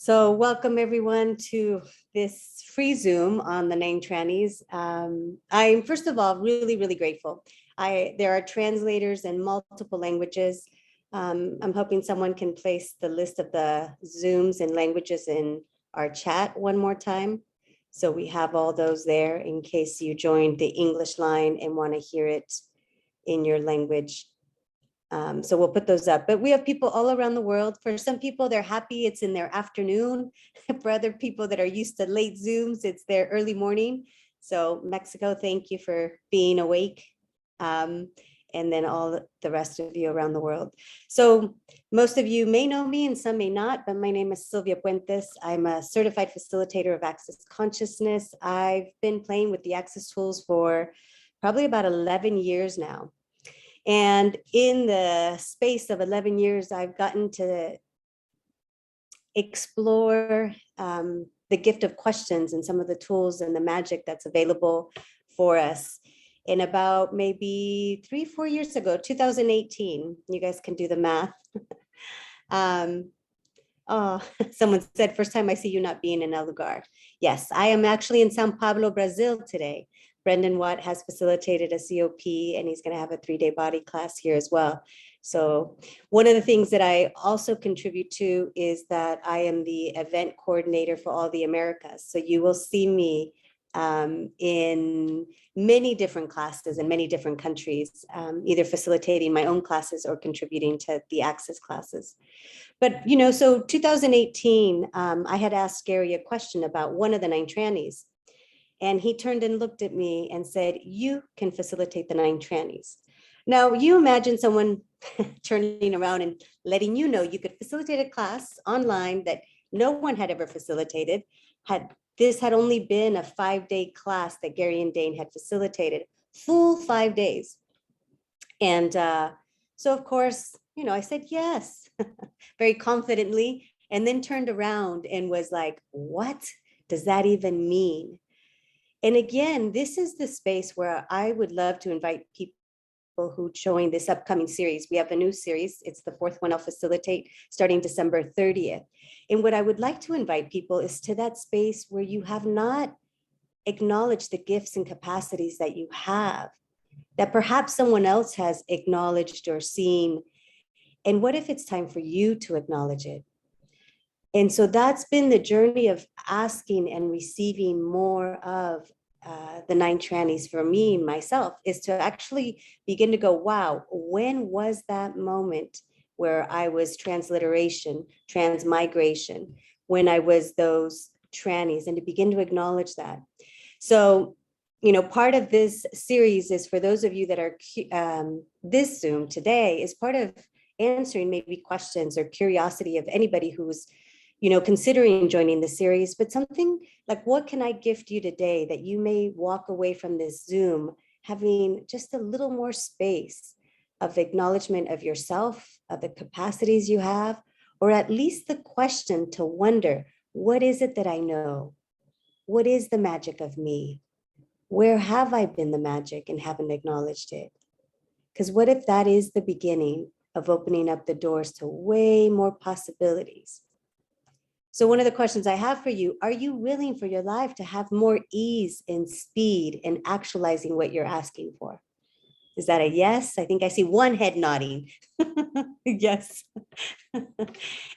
So welcome everyone to this free Zoom on the Nine Trannies. I'm first of all really grateful. There are translators in multiple languages. I'm hoping someone can place the list of the Zooms and languages in our chat one more time. So we have all those there in case you joined the English line and want to hear it in your language. So we'll put those up, but we have people all around the world. For some people, they're happy it's in their afternoon. For other people that are used to late Zooms, it's their early morning. So Mexico, thank you for being awake. And then all the rest of you around the world. So most of you may know me and some may not, but my name is Sylvia Puentes. I'm a certified facilitator of Access Consciousness. I've been playing with the Access tools for probably about 11 years now. And in the space of 11 years, I've gotten to explore the gift of questions and some of the tools and the magic that's available for us. In about maybe 3-4 years ago, 2018, you guys can do the math. Oh, someone said, first time I see you not being in El Lugar. Yes, I am actually in Sao Paulo, Brazil today. Brendan Watt has facilitated a COP and he's going to have a 3-day body class here as well. So one of the things that I also contribute to is that I am the event coordinator for all the Americas. So you will see me in many different classes in many different countries, either facilitating my own classes or contributing to the Access classes. But, so 2018, I had asked Gary a question about one of the 9 trannies. And he turned and looked at me and said, you can facilitate the 9 trannies. Now, you imagine someone turning around and letting you know you could facilitate a class online that no one had ever facilitated. This had only been a 5-day class that Gary and Dane had facilitated, full 5 days. And so, of course, I said yes, very confidently, and then turned around and was like, what does that even mean? And again, this is the space where I would love to invite people who join this upcoming series. We have a new series. It's the 4th one I'll facilitate starting December 30th. And what I would like to invite people is to that space where you have not acknowledged the gifts and capacities that you have, that perhaps someone else has acknowledged or seen. And what if it's time for you to acknowledge it? And so that's been the journey of asking and receiving more of the 9 trannies for me, myself, is to actually begin to go, wow, when was that moment where I was transliteration, transmigration, when I was those trannies, and to begin to acknowledge that. So, part of this series is for those of you that are, this Zoom today is part of answering maybe questions or curiosity of anybody who's considering joining the series, but something like, what can I gift you today that you may walk away from this Zoom having just a little more space of acknowledgement of yourself, of the capacities you have, or at least the question to wonder, what is it that I know? What is the magic of me? Where have I been the magic and haven't acknowledged it? Because what if that is the beginning of opening up the doors to way more possibilities? So one of the questions I have for you, are you willing for your life to have more ease and speed in actualizing what you're asking for? Is that a yes? I think I see one head nodding. Yes.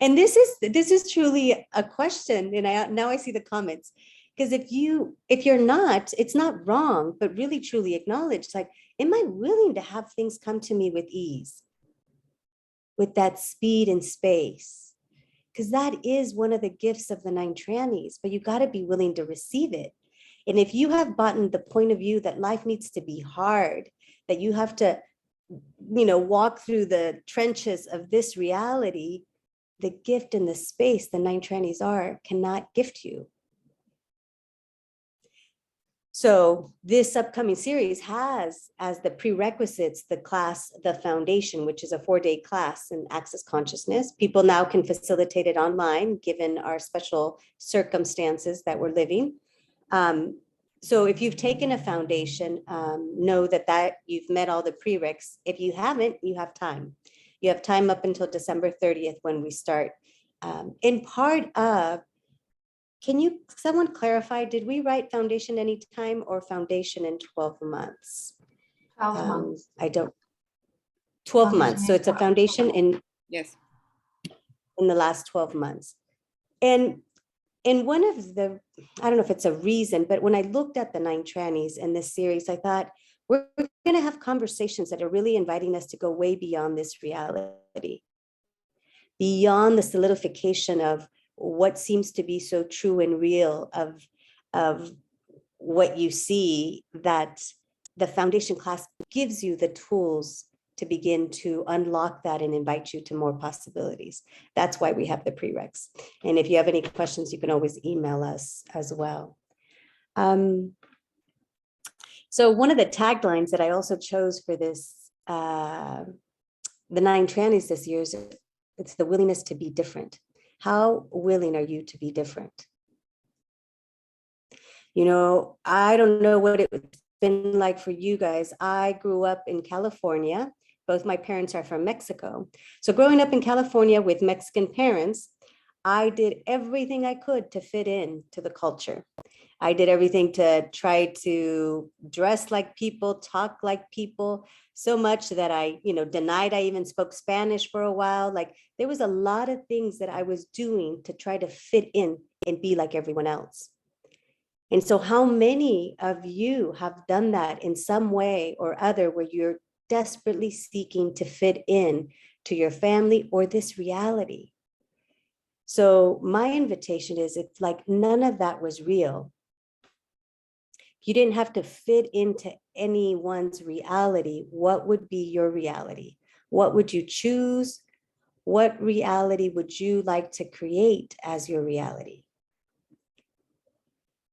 And this is truly a question. And now I see the comments. Because if you're not, it's not wrong, but really truly acknowledge, like, am I willing to have things come to me with ease, with that speed and space? Because that is one of the gifts of the 9 trannies, but you got to be willing to receive it. And if you have bought the point of view that life needs to be hard, that you have to, walk through the trenches of this reality, the gift and the space the 9 trannies cannot gift you. So this upcoming series has as the prerequisites the class, The Foundation, which is a 4-day class in Access Consciousness. People now can facilitate it online, given our special circumstances that we're living. So if you've taken a foundation, know that you've met all the prereqs. If you haven't, you have time. You have time up until December 30th when we start in part of, can someone clarify, did we write foundation anytime or foundation in 12 months? 12 months. I don't, 12 months. So it's a foundation Yes. in the last 12 months. And one of the, I don't know if it's a reason, but when I looked at the 9 trannies in this series, I thought we're going to have conversations that are really inviting us to go way beyond this reality, beyond the solidification of what seems to be so true and real of what you see, that the foundation class gives you the tools to begin to unlock that and invite you to more possibilities. That's why we have the prereqs. And if you have any questions, you can always email us as well. So one of the taglines that I also chose for this, the 9 trannies this year is, it's the willingness to be different. How willing are you to be different? You know, I don't know what it's been like for you guys. I grew up in California. Both my parents are from Mexico. So growing up in California with Mexican parents, I did everything I could to fit in to the culture. I did everything to try to dress like people, talk like people, so much that I, denied I even spoke Spanish for a while. Like, there was a lot of things that I was doing to try to fit in and be like everyone else. And so how many of you have done that in some way or other, where you're desperately seeking to fit in to your family or this reality? So my invitation is, it's like none of that was real. You didn't have to fit into anyone's reality. What would be your reality? What would you choose? What reality would you like to create as your reality?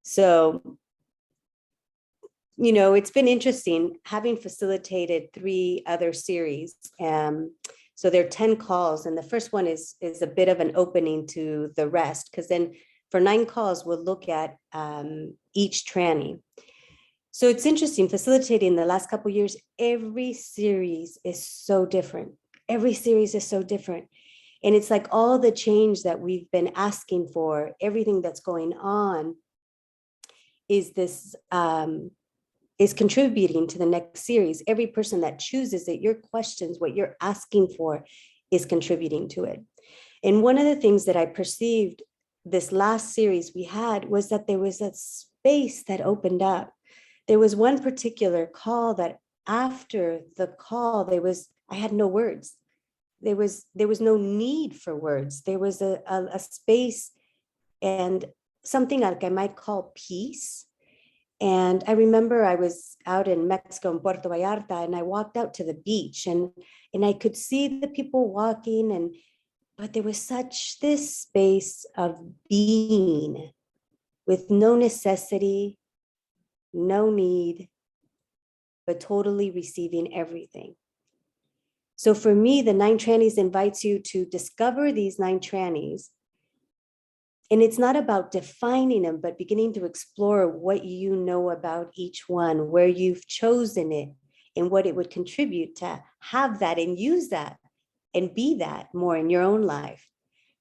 So, it's been interesting having facilitated 3 other series. So there are 10 calls, and the first one is a bit of an opening to the rest, because then for 9 calls, we'll look at each tranny. So it's interesting, facilitating the last couple of years, every series is so different. Every series is so different. And it's like all the change that we've been asking for, everything that's going on is this, is contributing to the next series. Every person that chooses it, your questions, what you're asking for, is contributing to it. And one of the things that I perceived this last series we had was that there was a space that opened up. There was one particular call that after the call, I had no words. There was no need for words. There was a space and something like I might call peace. And I remember I was out in Mexico, in Puerto Vallarta, and I walked out to the beach, and I could see the people walking, but there was such this space of being with no necessity, no need, but totally receiving everything. So for me, the 9 trannies invites you to discover these 9 trannies. And it's not about defining them, but beginning to explore what you know about each one, where you've chosen it, and what it would contribute to have that and use that and be that more in your own life.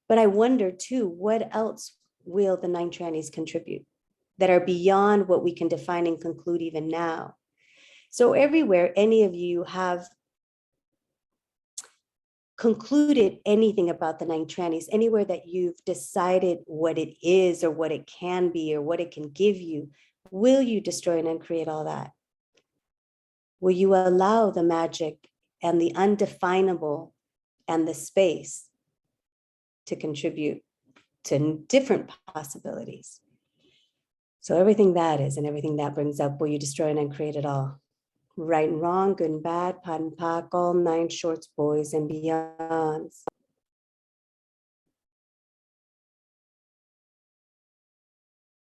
But I wonder too, what else will the 9 trannies contribute that are beyond what we can define and conclude even now? So everywhere any of you have concluded anything about the 9 trannies, anywhere that you've decided what it is or what it can be or what it can give you, will you destroy and uncreate all that? Will you allow the magic and the undefinable and the space to contribute to different possibilities? So everything that is and everything that brings up, will you destroy and uncreate it all? Right and wrong, good and bad, pot and pock, all 9 shorts, boys and beyonds.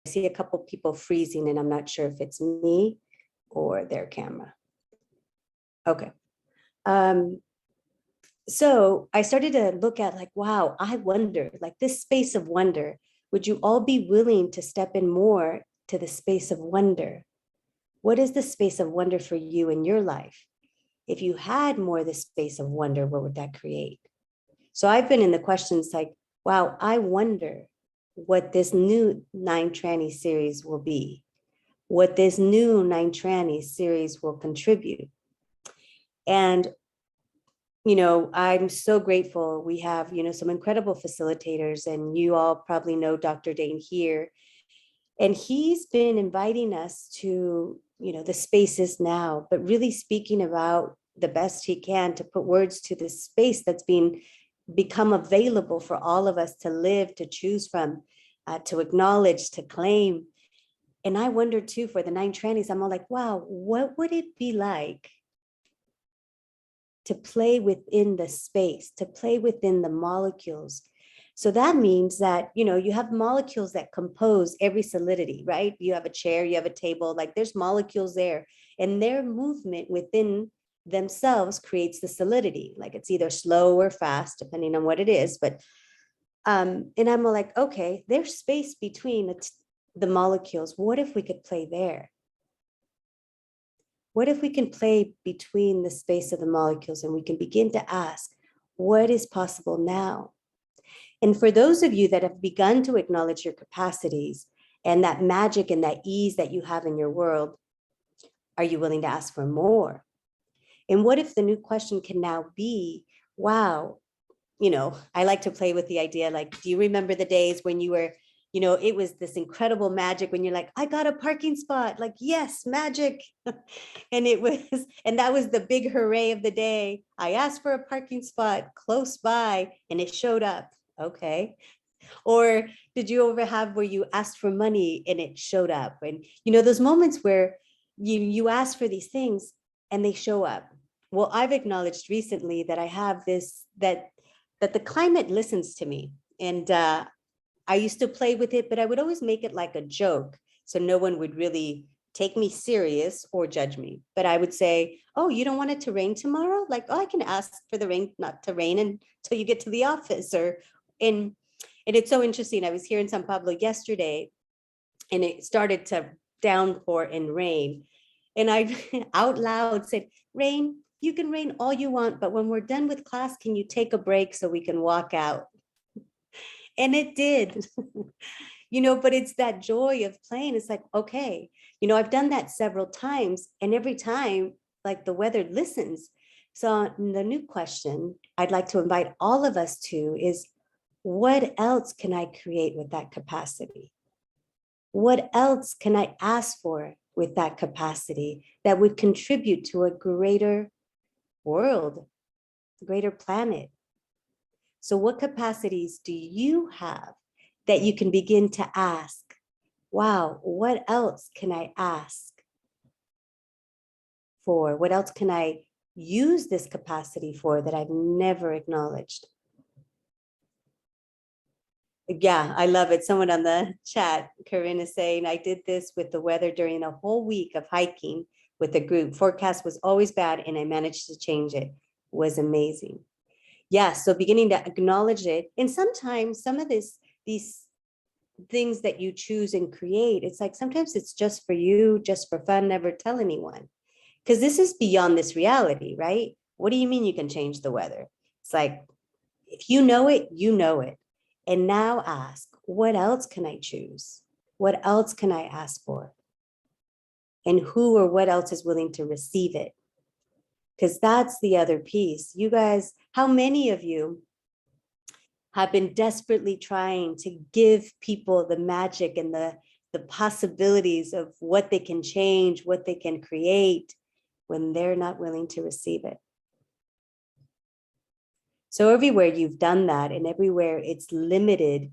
I see a couple people freezing, and I'm not sure if it's me or their camera. Okay. So I started to look at like, wow, I wonder, like this space of wonder, would you all be willing to step in more to the space of wonder? What is the space of wonder for you in your life? If you had more of the space of wonder, what would that create? So I've been in the questions like, wow, I wonder what this new 9 Trannies series will be, what this new 9 Trannies series will contribute. And, I'm so grateful. We have, some incredible facilitators, and you all probably know Dr. Dane here. And he's been inviting us to, the spaces now, but really speaking about the best he can to put words to this space that's become available for all of us to live, to choose from, to acknowledge, to claim. And I wonder too, for the 9 Trannies, I'm all like, wow, what would it be like to play within the space, to play within the molecules? So that means that, you have molecules that compose every solidity, right? You have a chair, you have a table, like there's molecules there, and their movement within themselves creates the solidity. Like it's either slow or fast, depending on what it is. But, and I'm like, okay, there's space between the molecules. What if we could play there? What if we can play between the space of the molecules and we can begin to ask, what is possible now? And for those of you that have begun to acknowledge your capacities and that magic and that ease that you have in your world, are you willing to ask for more? And what if the new question can now be, wow, I like to play with the idea, like, do you remember the days when you were, it was this incredible magic when you're like, I got a parking spot, like, yes, magic. And that was the big hooray of the day. I asked for a parking spot close by and it showed up. Okay. Or did you ever have where you asked for money and it showed up? And, those moments where you ask for these things and they show up. Well, I've acknowledged recently that I have this, that the climate listens to me. And I used to play with it, but I would always make it like a joke. So no one would really take me serious or judge me. But I would say, oh, you don't want it to rain tomorrow? Like, oh, I can ask for the rain not to rain until you get to the office. And it's so interesting. I was here in San Pablo yesterday and it started to downpour and rain. And I out loud said, rain, you can rain all you want, but when we're done with class, can you take a break so we can walk out? And it did. But it's that joy of playing. It's like, okay, I've done that several times, and every time, like, the weather listens. So the new question I'd like to invite all of us to is, what else can I create with that capacity? What else can I ask for with that capacity that would contribute to a greater world, a greater planet? So what capacities do you have that you can begin to ask, wow, what else can I ask for? What else can I use this capacity for that I've never acknowledged? Yeah, I love it. Someone on the chat, Corinne, is saying, I did this with the weather during a whole week of hiking with a group. Forecast was always bad and I managed to change it. It was amazing. Yeah, so beginning to acknowledge it. And sometimes some of these things that you choose and create, it's like sometimes it's just for you, just for fun, never tell anyone. Because this is beyond this reality, right? What do you mean you can change the weather? It's like, if you know it, you know it. And now ask, what else can I choose? What else can I ask for? And who or what else is willing to receive it? Because that's the other piece. You guys, how many of you have been desperately trying to give people the magic and the possibilities of what they can change, what they can create, when they're not willing to receive it? So everywhere you've done that, and everywhere it's limited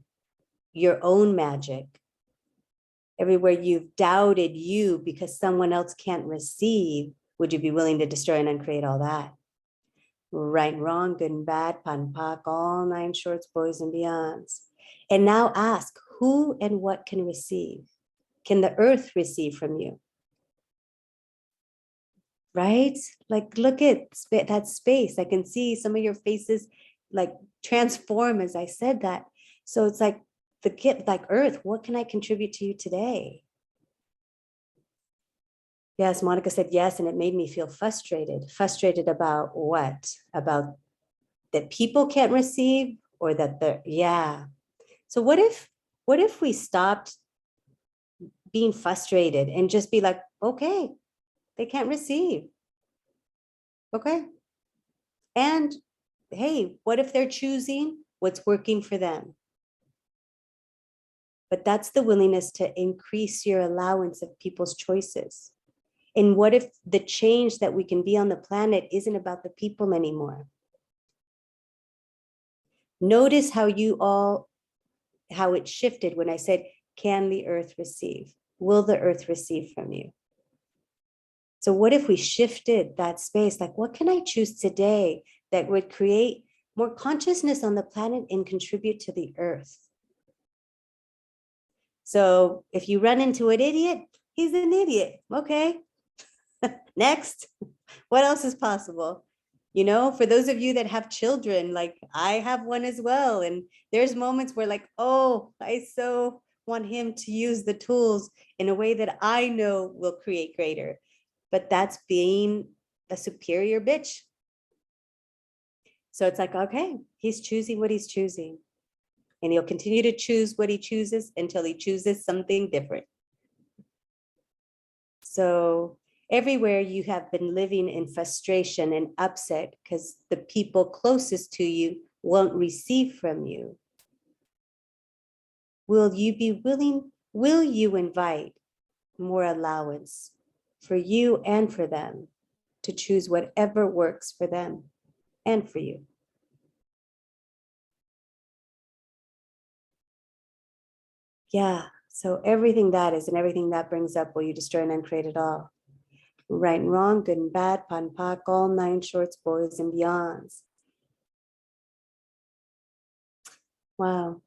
your own magic, everywhere you've doubted you because someone else can't receive, would you be willing to destroy and uncreate all that? Right and wrong, good and bad, pan pak, all 9 shorts, boys and beyonds. And now ask, who and what can receive? Can the earth receive from you? Right? Like, look at that space. I can see some of your faces like transform as I said that. So it's like, the kid, like, earth, what can I contribute to you today? Yes, Monica said yes, and it made me feel frustrated. Frustrated about what? About that people can't receive, or that the, yeah. So what if we stopped being frustrated and just be like, okay, they can't receive. Okay. And hey, what if they're choosing what's working for them? But that's the willingness to increase your allowance of people's choices. And what if the change that we can be on the planet isn't about the people anymore? Notice how how it shifted when I said, can the earth receive? Will the earth receive from you? So what if we shifted that space? Like, what can I choose today that would create more consciousness on the planet and contribute to the earth? So if you run into an idiot, he's an idiot. Okay. Next. What else is possible? You know, for those of you that have children, like I have one as well. And there's moments where like, oh, I so want him to use the tools in a way that I know will create greater. But that's being a superior bitch. So it's like, okay, he's choosing what he's choosing. And he'll continue to choose what he chooses until he chooses something different. So everywhere you have been living in frustration and upset because the people closest to you won't receive from you. Will you invite more allowance for you and for them to choose whatever works for them and for you? Yeah, so everything that is and everything that brings up, will you destroy and uncreate it all? Right and wrong, good and bad, pan pak, all nine shorts, boys and beyonds. Wow.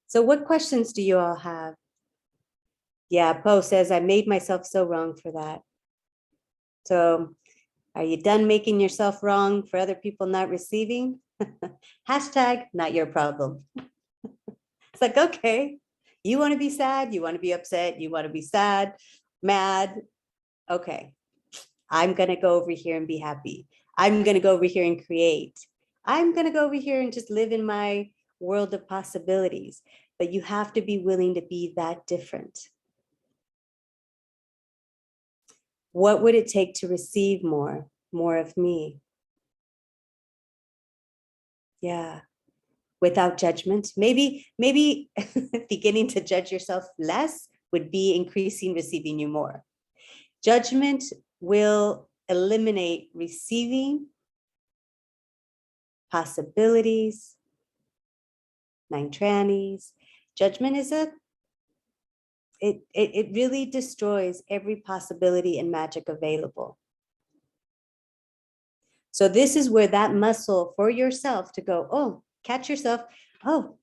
So what questions do you all have? Yeah, Poe says, I made myself so wrong for that. So are you done making yourself wrong for other people not receiving? Hashtag not your problem. It's like, okay, you want to be sad, you want to be upset, you want to be sad, mad. Okay, I'm going to go over here and be happy. I'm going to go over here and create. I'm going to go over here and just live in my world of possibilities. But you have to be willing to be that different. What would it take to receive more of me? Yeah, without judgment. Maybe beginning to judge yourself less would be increasing receiving you more. Judgment will eliminate receiving possibilities, nine trannies. Judgment is it really destroys every possibility and magic available. So this is where that muscle for yourself to go, oh, catch yourself. Oh,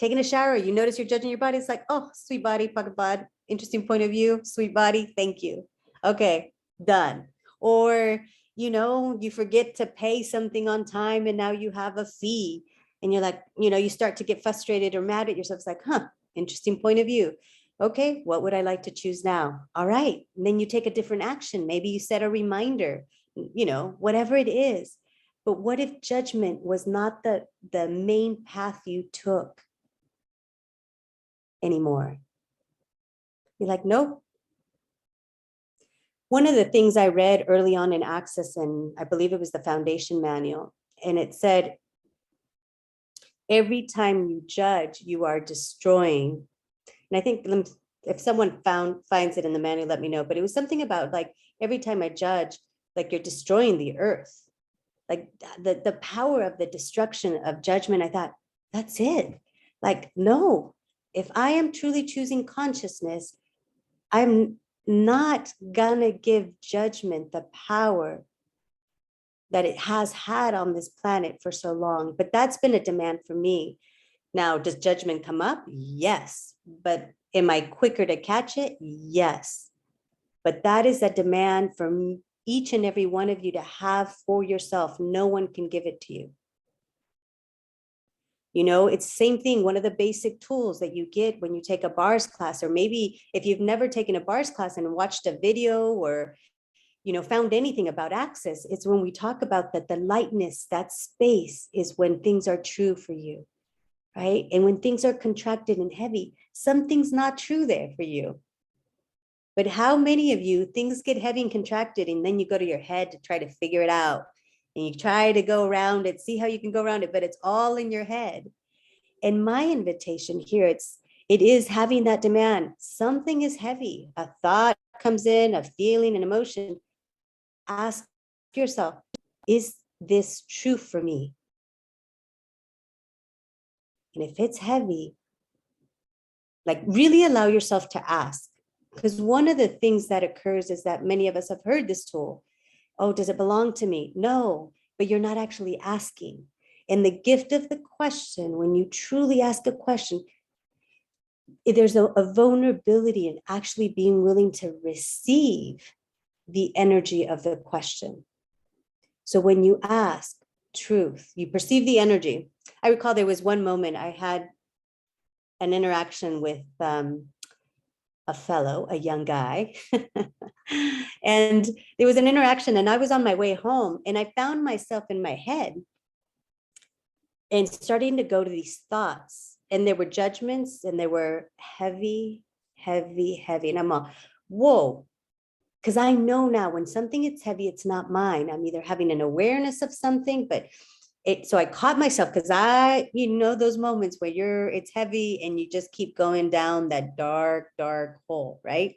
taking a shower, you notice you're judging your body. It's like, oh, sweet body, pocket bod, interesting point of view, sweet body, thank you. Okay, done. Or, you forget to pay something on time and now you have a fee. And you're like, you start to get frustrated or mad at yourself. It's like, interesting point of view. Okay, what would I like to choose now? All right. And then you take a different action. Maybe you set a reminder, whatever it is. But what if judgment was not the main path you took anymore? You're like, nope. One of the things I read early on in Access, and I believe it was the Foundation Manual, and it said, every time you judge, you are destroying. And I think if someone finds it in the manual, let me know. But it was something about like, every time I judge, like you're destroying the earth. Like the power of the destruction of judgment. I thought, that's it. Like, no, if I am truly choosing consciousness, I'm not gonna give judgment the power that it has had on this planet for so long. But that's been a demand for me. Now, does judgment come up? Yes. But am I quicker to catch it? Yes. But that is a demand from each and every one of you to have for yourself. No one can give it to you. It's the same thing. One of the basic tools that you get when you take a bars class, or maybe if you've never taken a bars class and watched a video or found anything about access, it's when we talk about that the lightness, that space is when things are true for you, right? And when things are contracted and heavy, something's not true there for you. But how many of you, things get heavy and contracted, and then you go to your head to try to figure it out, and you try to go around it, see how you can go around it, but it's all in your head. And my invitation here, it is having that demand. Something is heavy. A thought comes in, a feeling, an emotion. Ask yourself, is this true for me? And if it's heavy, like really allow yourself to ask. Because one of the things that occurs is that many of us have heard this tool. Oh, does it belong to me? No, but you're not actually asking. And the gift of the question, when you truly ask a question, there's a vulnerability in actually being willing to receive the energy of the question. So when you ask truth, you perceive the energy. I recall there was one moment I had an interaction with a young guy. And there was an interaction, and I was on my way home, and I found myself in my head and starting to go to these thoughts. And there were judgments, and they were heavy, heavy, heavy. And I'm all, whoa. Because I know now when something is heavy, it's not mine. I'm either having an awareness of something, but so I caught myself, because those moments where it's heavy and you just keep going down that dark, dark hole, right?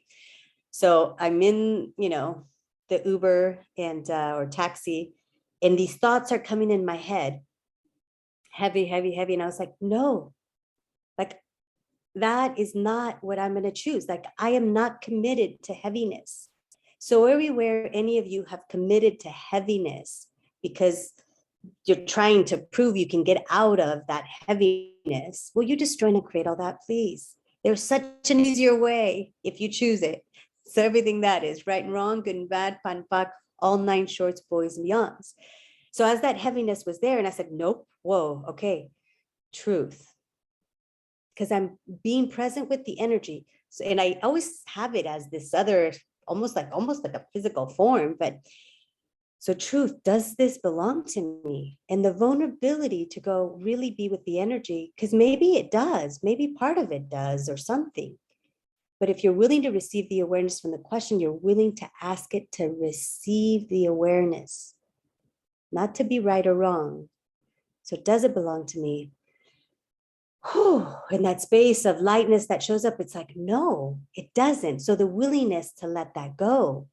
So I'm in, the Uber and or taxi, and these thoughts are coming in my head, heavy, heavy, heavy. And I was like, no, like that is not what I'm going to choose. Like I am not committed to heaviness. So everywhere any of you have committed to heaviness because you're trying to prove you can get out of that heaviness, well, you're just trying to create all that, please. There's such an easier way if you choose it. So everything that is right and wrong, good and bad, pan pak, all 9 shorts, boys and beyonds. So as that heaviness was there, and I said, nope, whoa, okay, truth. Because I'm being present with the energy. So, and I always have it as this other, almost like a physical form, but so truth, does this belong to me? And the vulnerability to go really be with the energy, because maybe it does, maybe part of it does or something. But if you're willing to receive the awareness from the question, you're willing to ask it to receive the awareness, not to be right or wrong. So does it belong to me? Whew, in that space of lightness that shows up, it's like, no, it doesn't. So the willingness to let that go.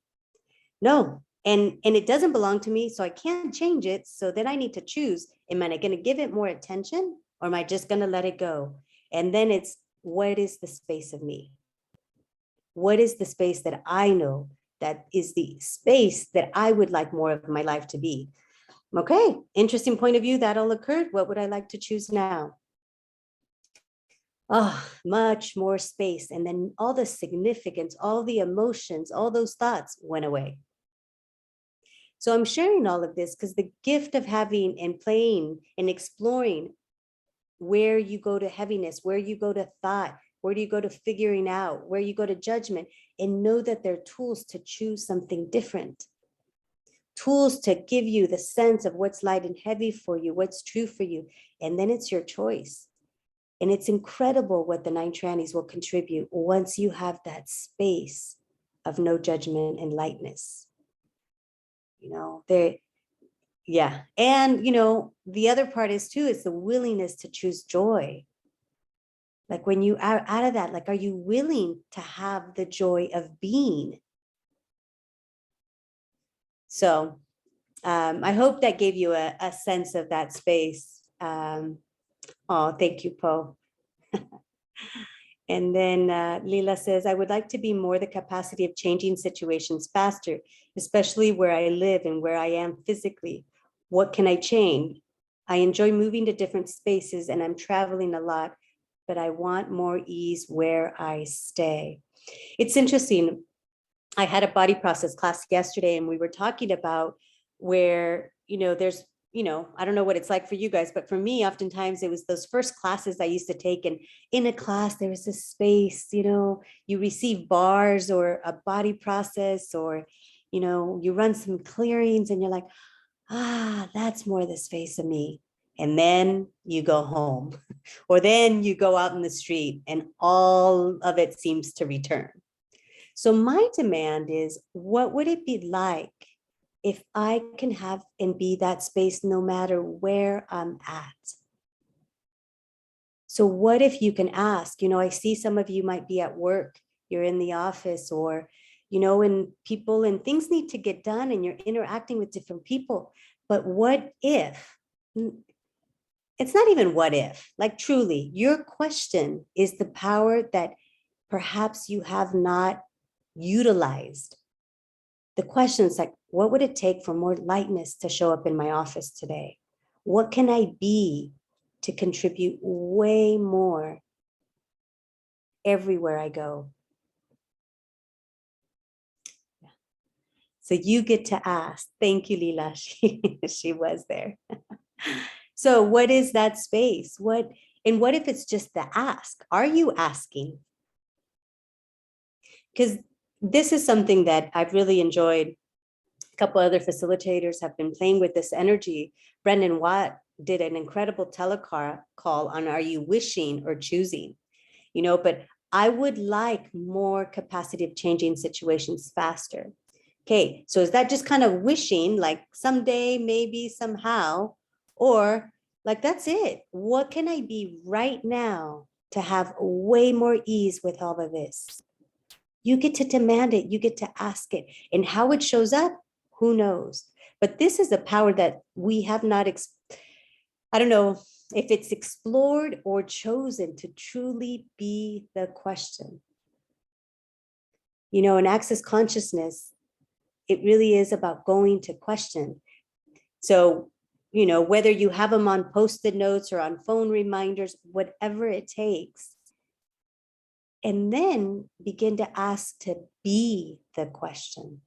No, and it doesn't belong to me, so I can't change it. So then I need to choose, am I going to give it more attention, or am I just going to let it go? And then it's, what is the space of me? What is the space that I know that is the space that I would like more of my life to be? Okay, interesting point of view, that all occurred. What would I like to choose now? Oh, much more space. And then all the significance, all the emotions, all those thoughts went away. So I'm sharing all of this because the gift of having and playing and exploring where you go to heaviness, where you go to thought, where do you go to figuring out, where you go to judgment, and know that they're tools to choose something different. Tools to give you the sense of what's light and heavy for you, what's true for you. And then it's your choice. And it's incredible what the 9 trannies will contribute once you have that space of no judgment and lightness. Yeah. And, the other part is too, is the willingness to choose joy. Like when you are out of that, like, are you willing to have the joy of being? So I hope that gave you a sense of that space. Oh, thank you, Po. And then Lila says, I would like to be more the capacity of changing situations faster, especially where I live and where I am physically. What can I change? I enjoy moving to different spaces and I'm traveling a lot, but I want more ease where I stay. It's interesting. I had a body process class yesterday and we were talking about where, there's, I don't know what it's like for you guys, but for me, oftentimes it was those first classes I used to take. And in a class, there was this space, you receive bars or a body process or, you run some clearings and you're like, that's more the space of me. And then you go home, or then you go out in the street and all of it seems to return. So my demand is, what would it be like if I can have and be that space no matter where I'm at? So what if you can ask, I see some of you might be at work, you're in the office, or, and people and things need to get done and you're interacting with different people. But what if, it's not even what if, like truly, your question is the power that perhaps you have not utilized. The question is like, what would it take for more lightness to show up in my office today? What can I be to contribute way more everywhere I go? So you get to ask. Thank you, Lila. She was there. So what is that space? What if it's just the ask? Are you asking? Because this is something that I've really enjoyed. A couple other facilitators have been playing with this energy. Brendan Watt did an incredible telecall on, are you wishing or choosing? But I would like more capacity of changing situations faster. Okay, so is that just kind of wishing, like someday, maybe, somehow, or like, that's it? What can I be right now to have way more ease with all of this? You get to demand it, you get to ask it, and how it shows up, who knows? But this is a power that we have not, I don't know if it's explored or chosen to truly be the question. In access consciousness, it really is about going to question. So, whether you have them on Post-it notes or on phone reminders, whatever it takes, and then begin to ask to be the question.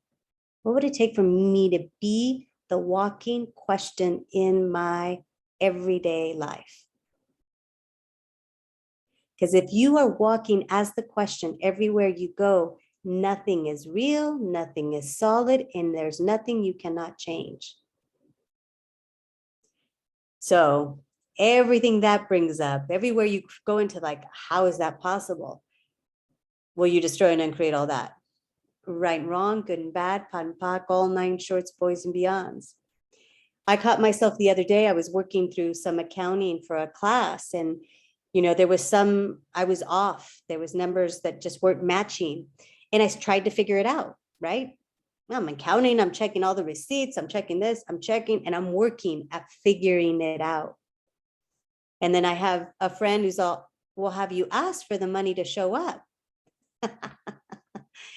What would it take for me to be the walking question in my everyday life? Because if you are walking as the question everywhere you go, nothing is real, nothing is solid, and there's nothing you cannot change. So everything that brings up, everywhere you go into, like, how is that possible? Will you destroy and uncreate all that? Right and wrong, good and bad, pot and pock, all 9 shorts, boys and beyonds. I caught myself the other day, I was working through some accounting for a class, and there was I was off. There was numbers that just weren't matching. And I tried to figure it out, right? I'm accounting, I'm checking all the receipts, I'm checking this, I'm checking, and I'm working at figuring it out. And then I have a friend who's all, well, have you asked for the money to show up?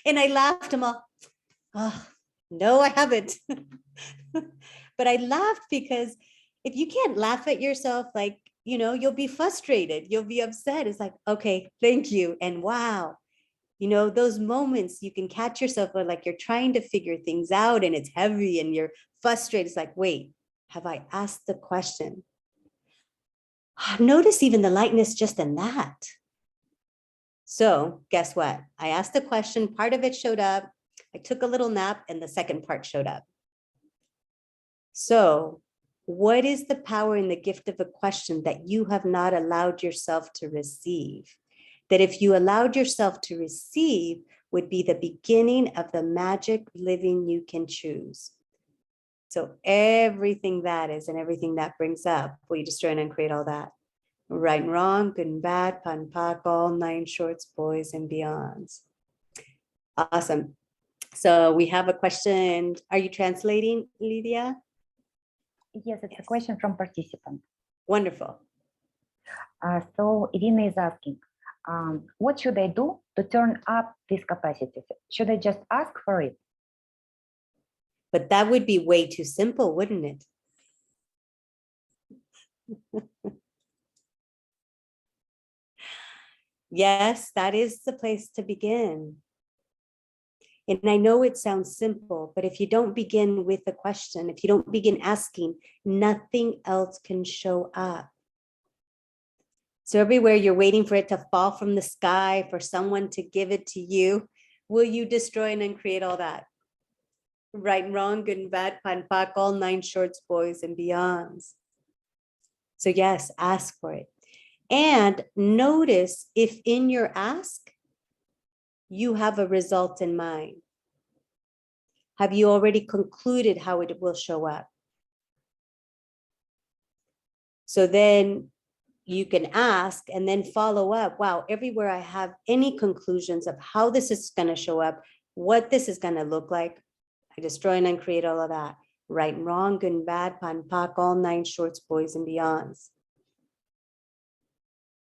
And I laughed. I'm all, oh, no, I haven't. But I laughed because if you can't laugh at yourself, like, you'll be frustrated, you'll be upset. It's like, okay, thank you. And wow, those moments you can catch yourself where, like, you're trying to figure things out and it's heavy and you're frustrated. It's like, wait, have I asked the question? Notice even the lightness just in that. So guess what? I asked the question, part of it showed up. I took a little nap and the second part showed up. So what is the power in the gift of a question that you have not allowed yourself to receive? That if you allowed yourself to receive would be the beginning of the magic living you can choose. So everything that is and everything that brings up, will you destroy and uncreate all that? Right and wrong, good and bad, pot and pock, all 9 shorts, boys and beyonds. Awesome. So we have a question. Are you translating, Lidia? Yes, it's a question from participant. Wonderful. So Irina is asking, what should I do to turn up these capacities? Should I just ask for it? But that would be way too simple, wouldn't it? Yes, that is the place to begin. And I know it sounds simple, but if you don't begin with a question, if you don't begin asking, nothing else can show up. So everywhere you're waiting for it to fall from the sky, for someone to give it to you, will you destroy and uncreate all that? Right and wrong, good and bad, pan pak, all 9 shorts, boys and beyonds. So yes, ask for it. And notice if in your ask, you have a result in mind. Have you already concluded how it will show up? So then you can ask and then follow up. Wow, everywhere I have any conclusions of how this is going to show up, what this is going to look like, I destroy and uncreate all of that. Right and wrong, good and bad, pan pak, all 9 shorts, boys and beyonds.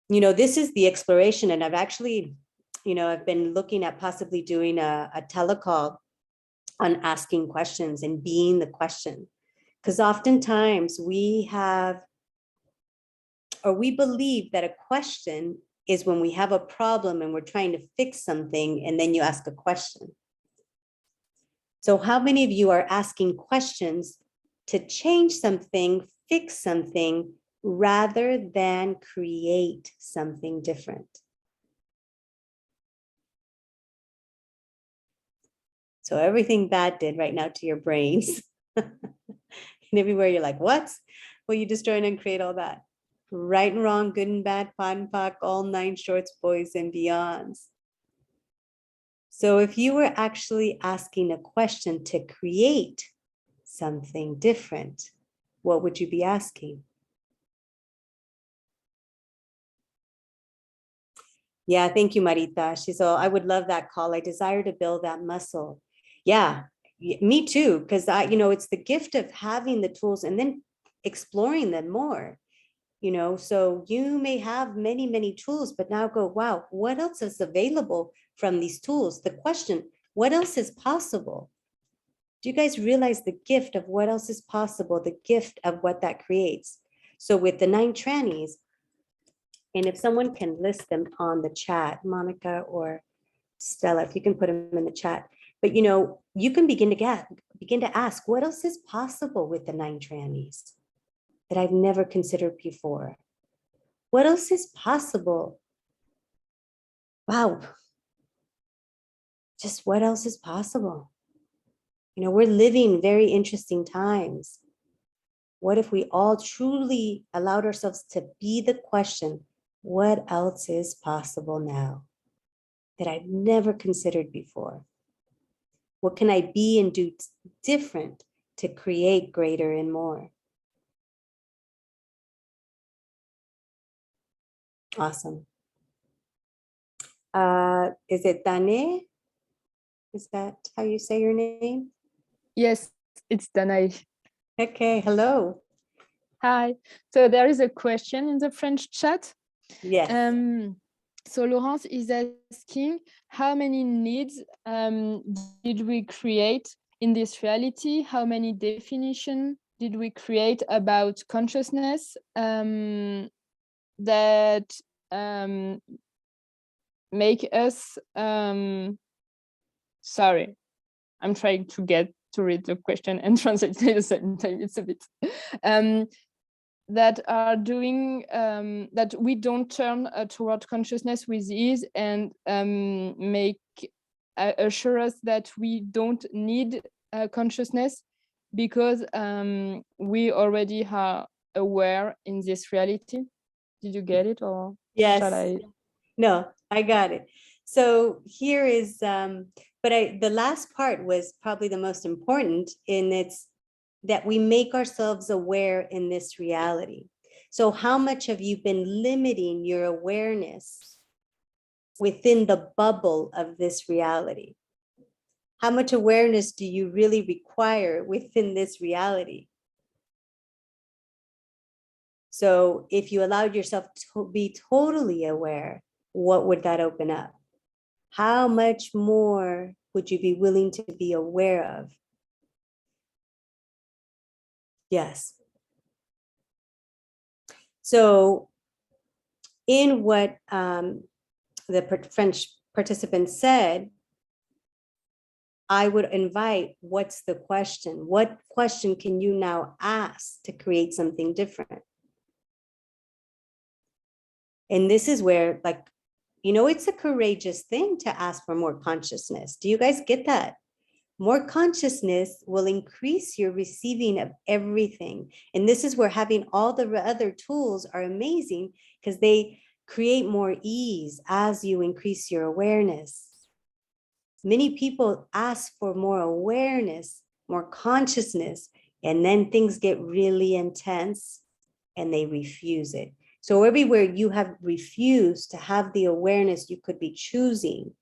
You know, this is the exploration, and I've actually, I've been looking at possibly doing a telecall on asking questions and being the question. Because oftentimes we have, or we believe that a question is when we have a problem and we're trying to fix something, and then you ask a question. So how many of you are asking questions to change something, fix something, rather than create something different? So everything bad did right now to your brains. And everywhere you're like, what? Well, you destroy and create all that. Right and wrong, good and bad, pan pak, all 9 shorts, boys and beyonds. So if you were actually asking a question to create something different, what would you be asking? Yeah, thank you, Marita. She's all, I would love that call. I desire to build that muscle. Yeah, me too, because it's the gift of having the tools and then exploring them more. So you may have many, many tools, but now go, wow, what else is available from these tools? The question, what else is possible? Do you guys realize the gift of what else is possible, the gift of what that creates? So with the 9 trannies, and if someone can list them on the chat, Monica or Stella, if you can put them in the chat, but you can begin to ask, what else is possible with the 9 trannies that I've never considered before? What else is possible? Wow. Just what else is possible? We're living very interesting times. What if we all truly allowed ourselves to be the question, what else is possible now that I've never considered before? What can I be and do different to create greater and more? Awesome. Is it Dane? Is that how you say your name? Yes, it's Danae. Okay, hello. Hi. So there is a question in the French chat. Yes. So Laurence is asking, how many needs did we create in this reality? How many definitions did we create about consciousness that make us, sorry, I'm trying to read the question and translate it at the same time. It's a bit, that are doing, that we don't turn toward consciousness with ease and assure us that we don't need consciousness because we already are aware in this reality. Did you get it, or yes. shall I? No, I got it. So here is, the last part was probably the most important, in it's that we make ourselves aware in this reality. So how much have you been limiting your awareness within the bubble of this reality? How much awareness do you really require within this reality? So if you allowed yourself to be totally aware, what would that open up? How much more would you be willing to be aware of? Yes. So in what the French participant said, I would invite, what's the question? What question can you now ask to create something different? And this is where, it's a courageous thing to ask for more consciousness. Do you guys get that? More consciousness will increase your receiving of everything. And this is where having all the other tools are amazing, because they create more ease as you increase your awareness. Many people ask for more awareness, more consciousness, and then things get really intense and they refuse it. So everywhere you have refused to have the awareness you could be choosing,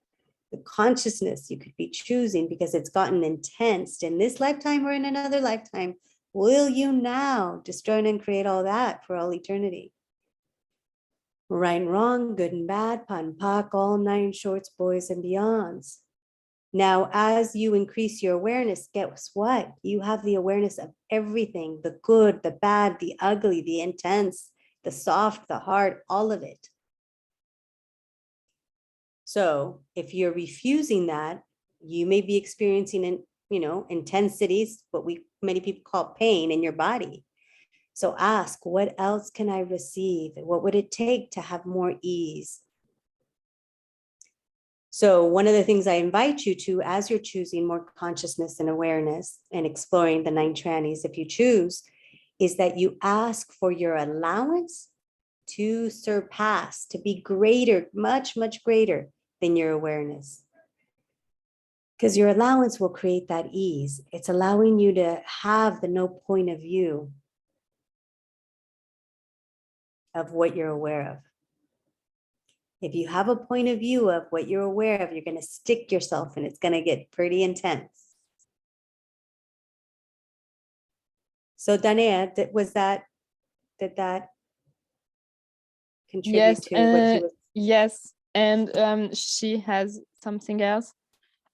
the consciousness you could be choosing, because it's gotten intense in this lifetime or in another lifetime, will you now destroy and create all that for all eternity? Right and wrong, good and bad, pot and pock, all 9 shorts, boys and beyonds. Now, as you increase your awareness, guess what? You have the awareness of everything, the good, the bad, the ugly, the intense, the soft, the hard, all of it. So if you're refusing that, you may be experiencing, intensities, what many people call pain in your body. So ask, what else can I receive? What would it take to have more ease? So one of the things I invite you to, as you're choosing more consciousness and awareness and exploring the 9 trannies, if you choose, is that you ask for your allowance to surpass, to be greater, much, much greater than your awareness. Because your allowance will create that ease. It's allowing you to have the no point of view of what you're aware of. If you have a point of view of what you're aware of, you're going to stick yourself and it's going to get pretty intense. So Danea, did that contribute Yes, to what you were? yes, and she has something else.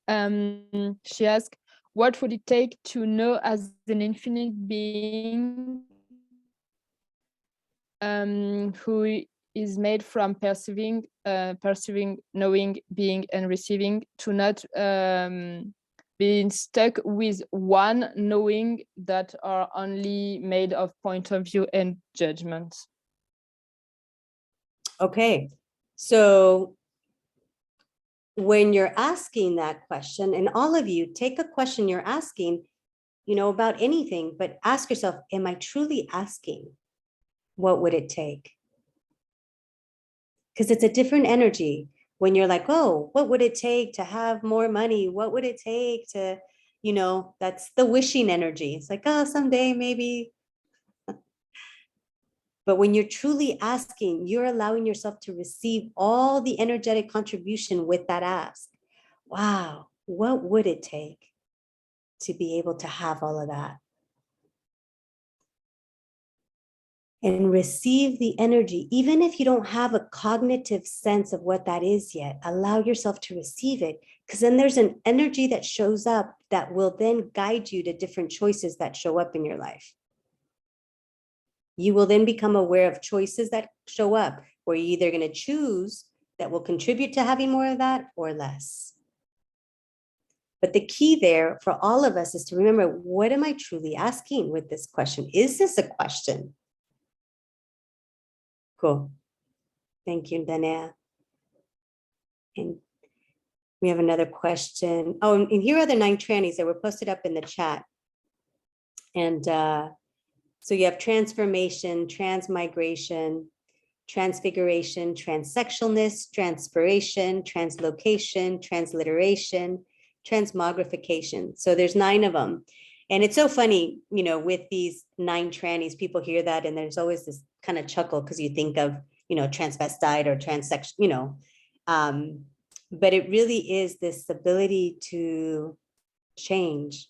She asked, what would it take to know as an infinite being who is made from perceiving, knowing, being, and receiving, to not being stuck with one knowing that are only made of point of view and judgment? Okay, so when you're asking that question, and all of you take a question you're asking, about anything, but ask yourself, am I truly asking? What would it take? Because it's a different energy when you're like, oh, what would it take to have more money? What would it take to, that's the wishing energy. It's like, oh, someday maybe. But when you're truly asking, you're allowing yourself to receive all the energetic contribution with that ask. Wow, what would it take to be able to have all of that? And receive the energy, even if you don't have a cognitive sense of what that is yet, allow yourself to receive it, because then there's an energy that shows up that will then guide you to different choices that show up in your life. You will then become aware of choices that show up, where you're either going to choose that will contribute to having more of that or less. But the key there for all of us is to remember, what am I truly asking with this question? Is this a question? Cool. Thank you, Danea. And we have another question. Oh, and here are the 9 trannies that were posted up in the chat. And so you have transformation, transmigration, transfiguration, transsexualness, transpiration, translocation, transliteration, transmogrification. So there's 9 of them. And it's so funny, with these 9 trannies, people hear that and there's always this kind of chuckle because you think of, transvestite or transsexual, but it really is this ability to change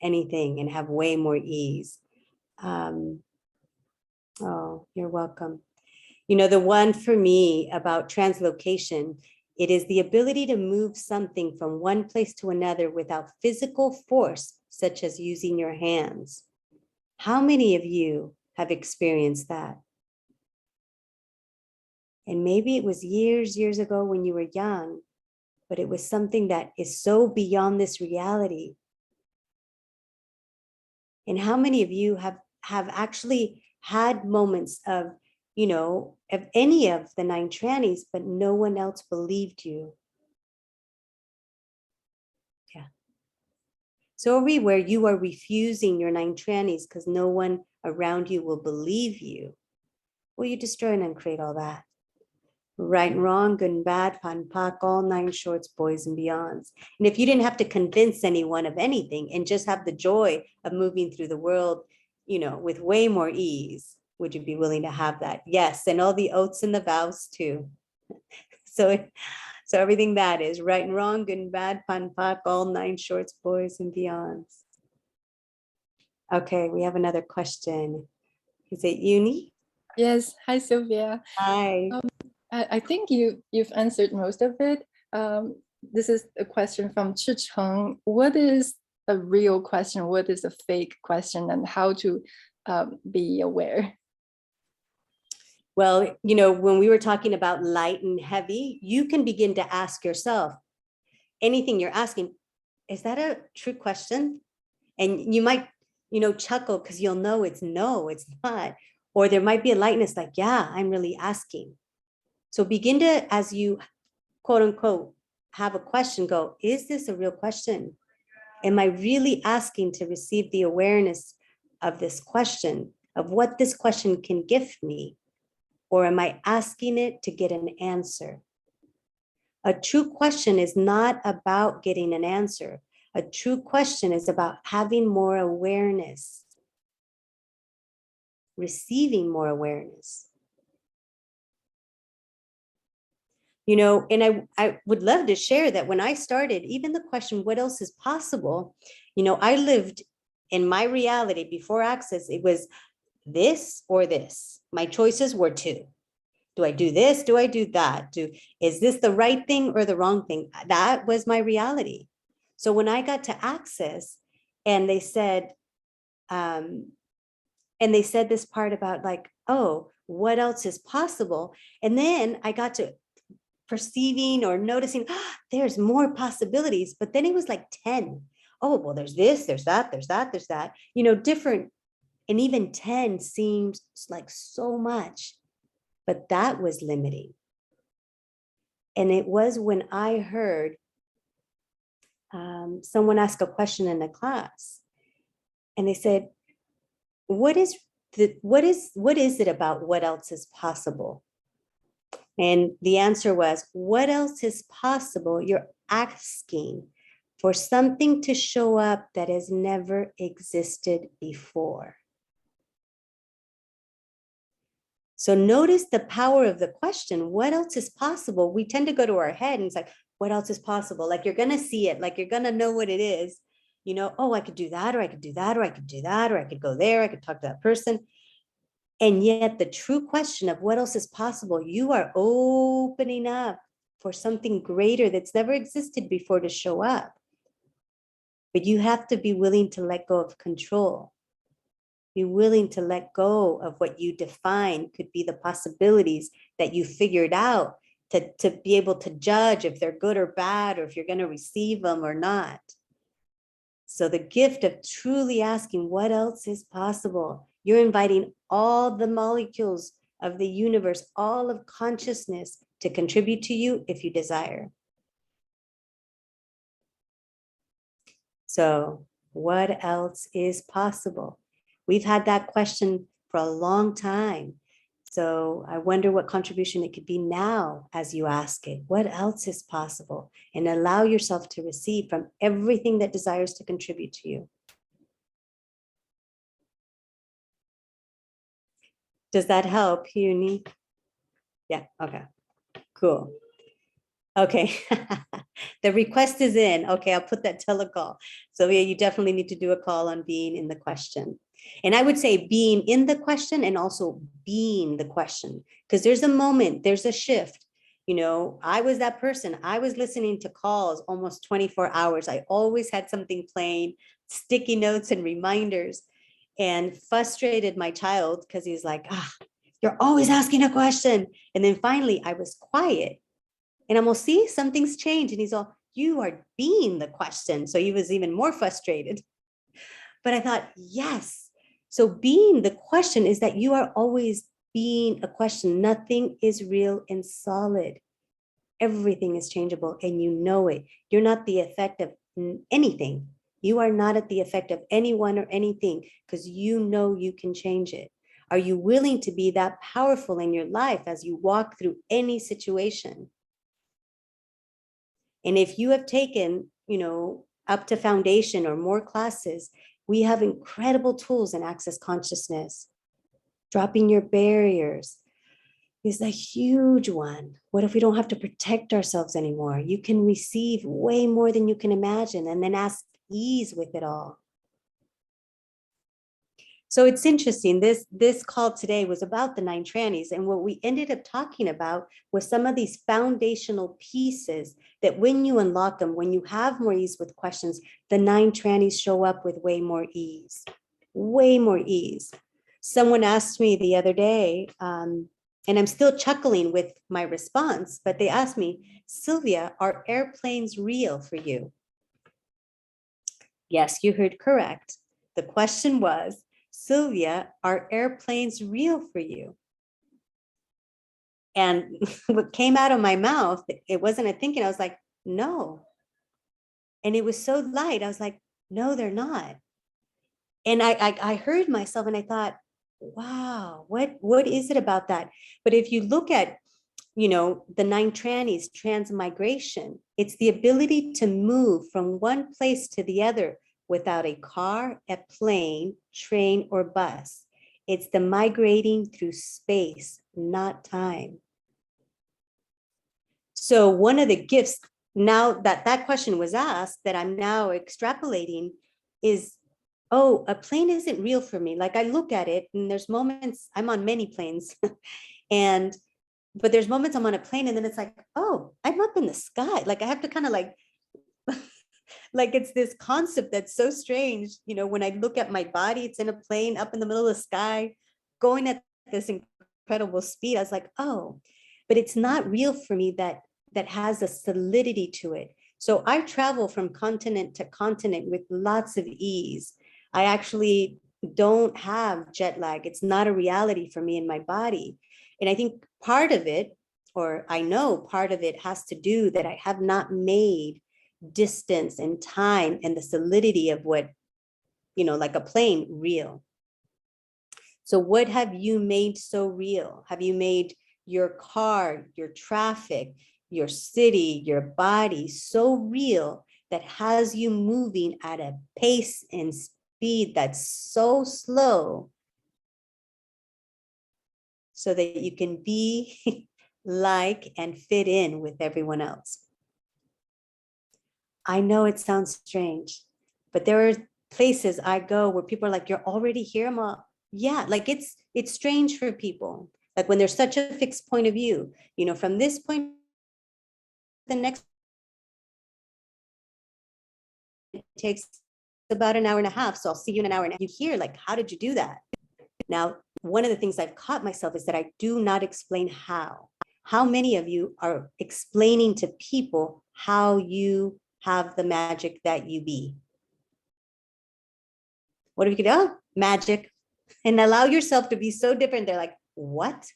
anything and have way more ease. Oh, you're welcome. The one for me about translocation, it is the ability to move something from one place to another without physical force, such as using your hands. How many of you have experienced that? And maybe it was years ago when you were young, but it was something that is so beyond this reality. And how many of you have actually had moments of, of any of the 9 trannies, but no one else believed you? Yeah. So are we, where you are refusing your 9 trannies because no one around you will believe you. Well, you destroy and uncreate all that. Right and wrong, good and bad, pan pak, all 9 shorts, boys and beyonds. And if you didn't have to convince anyone of anything and just have the joy of moving through the world, you know, with way more ease, would you be willing to have that? Yes, and all the oaths and the vows too. So everything that is right and wrong, good and bad, pan pak, all 9 shorts, boys and beyonds. Okay, we have another question. Is it Yunyi? Yes. Hi, Sylvia. Hi. I think you've answered most of it. This is a question from Chicheng. What is a real question? What is a fake question? And how to be aware? Well, you know, when we were talking about light and heavy, you can begin to ask yourself, anything you're asking, is that a true question? And you might, you know, chuckle because you'll know it's no, it's not. Or there might be a lightness like, yeah, I'm really asking. So begin to, as you quote unquote, have a question, go, is this a real question? Am I really asking to receive the awareness of this question, of what this question can gift me? Or am I asking it to get an answer? A true question is not about getting an answer. A true question is about having more awareness, receiving more awareness. You know, and I would love to share that when I started, even the question, what else is possible? You know, I lived in my reality before Access. It was this or this. My choices were 2. Do I do this? Do I do that? Is this the right thing or the wrong thing? That was my reality. So when I got to Access and they said this part about like, oh, what else is possible? And then I got to perceiving or noticing, there's more possibilities, but then it was like 10. Oh, well, there's this, there's that, there's that, there's that, you know, different. And even 10 seems like so much, but that was limiting. And it was when I heard someone ask a question in the class and they said, what is it about what else is possible? And the answer was, what else is possible? You're asking for something to show up that has never existed before. So notice the power of the question, what else is possible? We tend to go to our head and it's like, what else is possible? Like you're going to see it, like you're going to know what it is. You know, oh, I could do that, or I could do that, or I could do that, or I could go there, I could talk to that person. And yet the true question of what else is possible, you are opening up for something greater that's never existed before to show up. But you have to be willing to let go of control. Be willing to let go of what you define could be the possibilities that you figured out to be able to judge if they're good or bad, or if you're going to receive them or not. So the gift of truly asking what else is possible, you're inviting all the molecules of the universe, all of consciousness to contribute to you if you desire. So what else is possible? We've had that question for a long time. So I wonder what contribution it could be now as you ask it. What else is possible? And allow yourself to receive from everything that desires to contribute to you. Does that help, Yunyi? Yeah, okay, cool. Okay, the request is in. Okay, I'll put that telecall. Sylvia, you definitely need to do a call on being in the question. And I would say being in the question and also being the question, because there's a moment, there's a shift. You know, I was that person. I was listening to calls almost 24 hours. I always had something playing, sticky notes and reminders, and frustrated my child because he's like, you're always asking a question. And then finally I was quiet. And I'm all, see, something's changed. And he's all, you are being the question. So he was even more frustrated. But I thought, yes. So being the question is that you are always being a question. Nothing is real and solid. Everything is changeable and you know it. You're not the effect of anything. You are not at the effect of anyone or anything because you know you can change it. Are you willing to be that powerful in your life as you walk through any situation? And if you have taken, up to foundation or more classes, we have incredible tools in Access Consciousness. Dropping your barriers is a huge one. What if we don't have to protect ourselves anymore? You can receive way more than you can imagine and then ask ease with it all. So it's interesting, this call today was about the 9 trannies, and what we ended up talking about was some of these foundational pieces that when you unlock them, when you have more ease with questions, the 9 trannies show up with way more ease, way more ease. Someone asked me the other day, and I'm still chuckling with my response, but they asked me, Sylvia, are airplanes real for you? Yes, you heard correct. The question was, Sylvia, are airplanes real for you? And what came out of my mouth, it wasn't a thinking, I was like, no. And it was so light, I was like, no, they're not. And I heard myself and I thought, wow, what is it about that? But if you look at, the 9 trannies, transmigration, it's the ability to move from one place to the other without a car, a plane, train, or bus. It's the migrating through space, not time. So one of the gifts, now that question was asked, that I'm now extrapolating is, oh, a plane isn't real for me. Like I look at it and there's moments, I'm on many planes, but there's moments I'm on a plane and then it's like, oh, I'm up in the sky. Like I have to kind of like it's this concept that's so strange. When I look at my body, it's in a plane up in the middle of the sky, going at this incredible speed. I was like, oh, but it's not real for me that has a solidity to it. So I travel from continent to continent with lots of ease. I actually don't have jet lag. It's not a reality for me in my body. And I think part of it, or I know part of it has to do that I have not made distance and time and the solidity of what, like a plane real. So what have you made so real? Have you made your car, your traffic, your city, your body so real that has you moving at a pace and speed that's so slow so that you can be like and fit in with everyone else? I know it sounds strange, but there are places I go where people are like, you're already here? I'm all, yeah, like it's strange for people. Like when there's such a fixed point of view, from this point, the next it takes about an hour and a half. So I'll see you in an hour and a half. You hear like, how did you do that? Now, one of the things I've caught myself is that I do not explain how. How many of you are explaining to people how you have the magic that you be? What if you could, oh, magic, and allow yourself to be so different? They're like, what?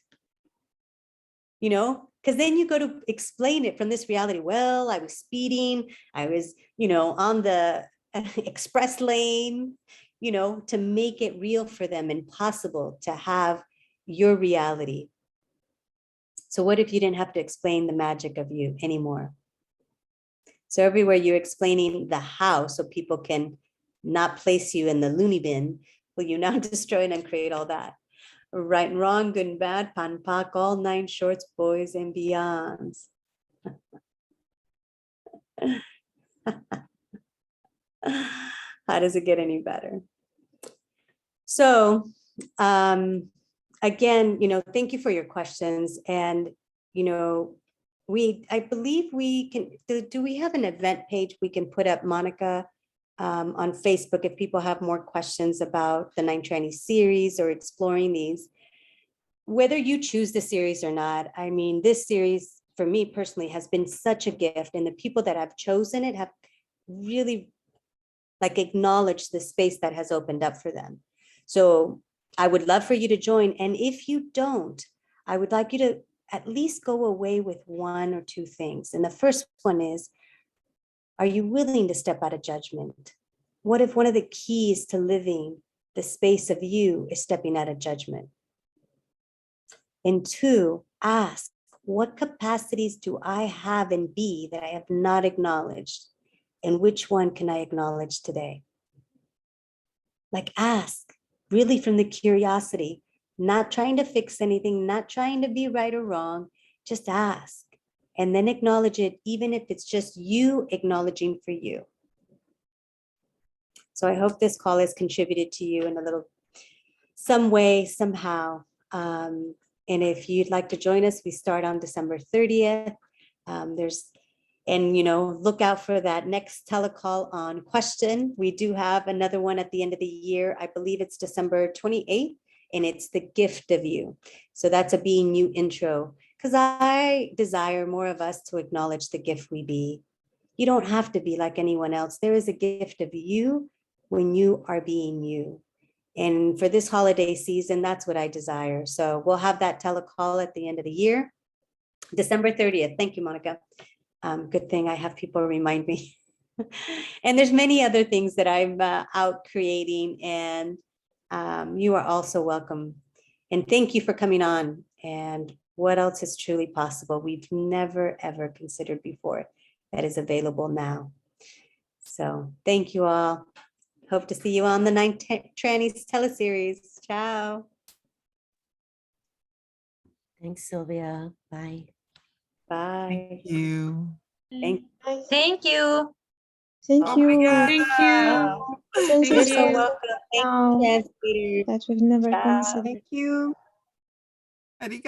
Because then you go to explain it from this reality. Well, I was speeding. I was, on the express lane, to make it real for them and possible to have your reality. So what if you didn't have to explain the magic of you anymore? So everywhere you're explaining the how so people can not place you in the loony bin, will you now destroy and uncreate all that? Right and wrong, good and bad, pan pak, all 9 shorts, boys and beyonds. How does it get any better? So again, thank you for your questions. And, I believe we can, do we have an event page we can put up, Monica, on Facebook if people have more questions about the 9 Trannies series or exploring these? Whether you choose the series or not, I mean, this series for me personally has been such a gift, and the people that have chosen it have really acknowledged the space that has opened up for them. So I would love for you to join. And if you don't, I would like you to at least go away with 1 or 2 things. And the first one is, are you willing to step out of judgment? What if one of the keys to living the space of you is stepping out of judgment? And 2, ask, what capacities do I have and be that I have not acknowledged? And which one can I acknowledge today? Like, ask, really from the curiosity, not trying to fix anything, not trying to be right or wrong, just ask. And then acknowledge it, even if it's just you acknowledging for you. So I hope this call has contributed to you in a little, some way, somehow. And if you'd like to join us, we start on December 30th. And look out for that next telecall on question. We do have another one at the end of the year. I believe it's December 28th, and it's the gift of you. So that's a being you intro, because I desire more of us to acknowledge the gift we be. You don't have to be like anyone else. There is a gift of you when you are being you. And for this holiday season, that's what I desire. So we'll have that telecall at the end of the year, December 30th. Thank you, Monica. Good thing I have people remind me. And there's many other things that I'm out creating, and you are also welcome. And thank you for coming on. And what else is truly possible? We've never, ever considered before that is available now. So thank you all. Hope to see you on the 9th Trannies teleseries. Ciao. Thanks, Sylvia. Bye. Bye. Thank you. Thank Thank you. Thank Oh you. Thank you. Since You're it's so so welcome. Thank now you, translators. that we've never Ciao. considered. Thank you.